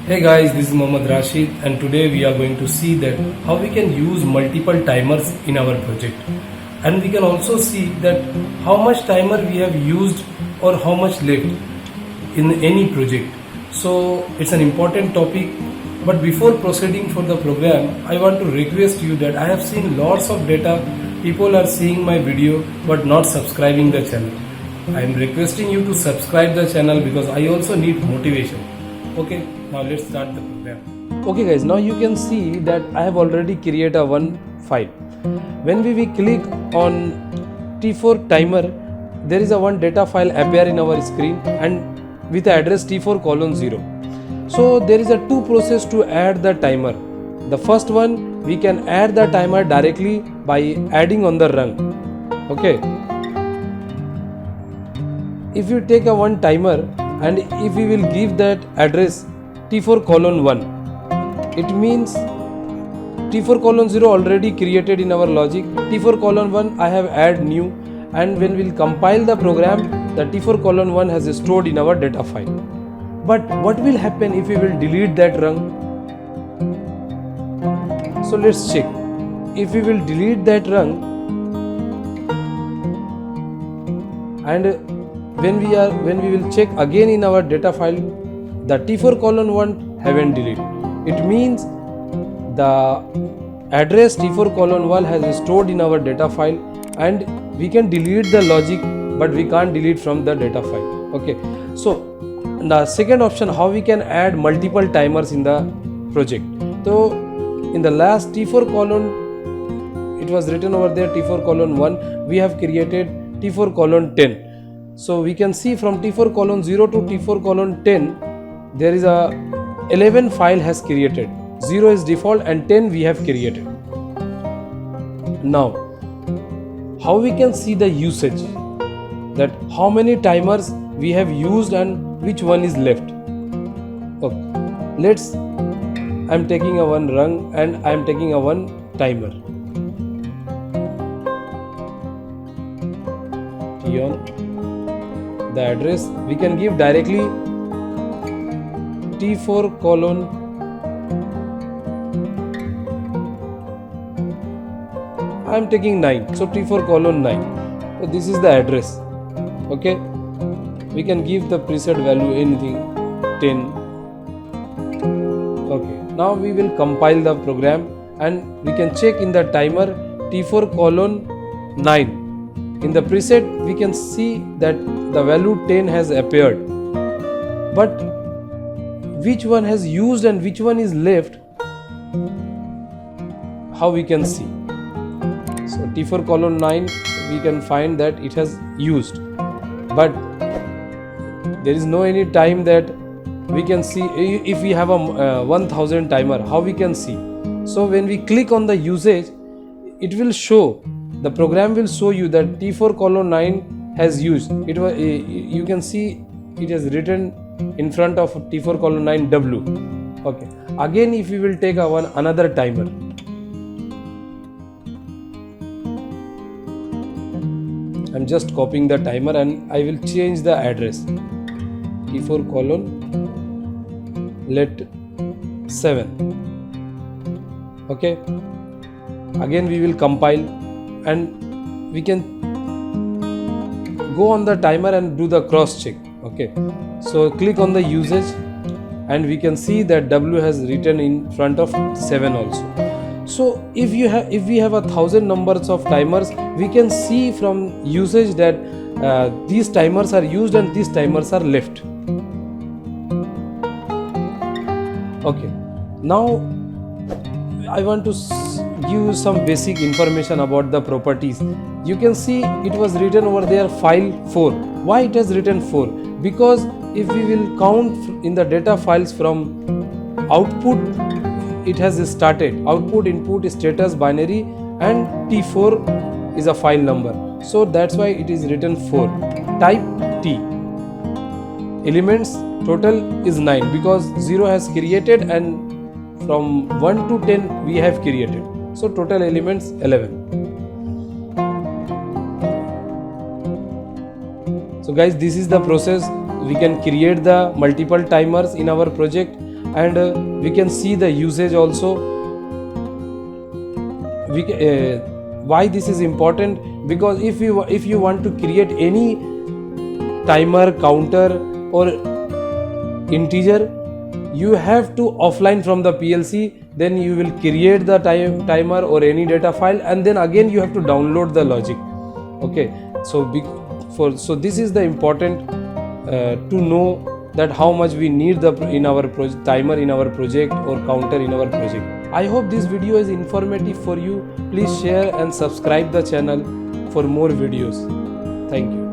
Hey guys, this is Mohammad Rashid and today we are going to see that how we can use multiple timers in our project, and we can also see that how much timer we have used or how much left in any project. So it's an important topic, but before proceeding for the program, I want to request you that I have seen lots of data, people are seeing my video but not subscribing the channel. I am requesting you to subscribe the channel because I also need motivation. Okay, now let's start the program. Okay guys, now you can see that I have already created a one file. When we click on T4 timer, there is a one data file appear in our screen and with the address T4:0. So there is a two process to add the timer. The first one, we can add the timer directly by adding on the rung. Okay, if you take a one timer and if we will give that address T4:1, it means T4:0 already created in our logic. T4:1 I have add new, and when we'll compile the program, the T4:1 has stored in our data file. But what will happen if we will delete that rung? So let's check. If we will delete that rung, and when we will check again in our data file, the T4:1 haven't deleted. It means the address T4:1 has stored in our data file, and we can delete the logic but we can't delete from the data file. Okay, so the second option, how we can add multiple timers in the project. So in the last T4:, it was written over there T4:1, we have created T4:10. So we can see from T4:0 to T4:10 there is a 11 file has created. 0 is default and 10 we have created. Now how we can see the usage, that how many timers we have used and which one is left. Okay, I am taking a one rung and I am taking a one timer. T on the address we can give directly T4:, I am taking 9, so T4:9. So this is the address. Okay, we can give the preset value anything, 10. Okay, now we will compile the program and we can check in the timer T4:9. In the preset we can see that the value 10 has appeared, but which one has used and which one is left, how we can see. So T4:9 we can find that it has used, but there is no any time that we can see. If we have a 1000 timer, how we can see? So when we click on the usage, it will show, the program will show you that T4:9 has used. You can see it has written in front of T4:9 W. Okay, again if we will take another timer, I'm just copying the timer and I will change the address T4:7. Okay, again we will compile and we can go on the timer and do the cross check. Okay, so click on the usage and we can see that W has written in front of 7 also. So if we have 1000 numbers of timers, we can see from usage that these timers are used and these timers are left. Okay, now I want to give you some basic information about the properties. You can see it was written over there file 4. Why it has written 4? Because if we will count in the data files from output, it has started output, input, status, binary, and T4 is a file number. So that's why it is written 4. Type T. Elements total is 9 because 0 has created and from 1 to 10 we have created. So total elements 11. So guys, this is the process. We can create the multiple timers in our project and we can see the usage also. Why this is important? Because if you want to create any timer, counter or integer, you have to offline from the PLC, then you will create the timer or any data file, and then again you have to download the logic. Okay, so this is the important to know that how much we need in our timer in our project or counter in our project. I hope this video is informative for you. Please share and subscribe the channel for more videos. Thank you.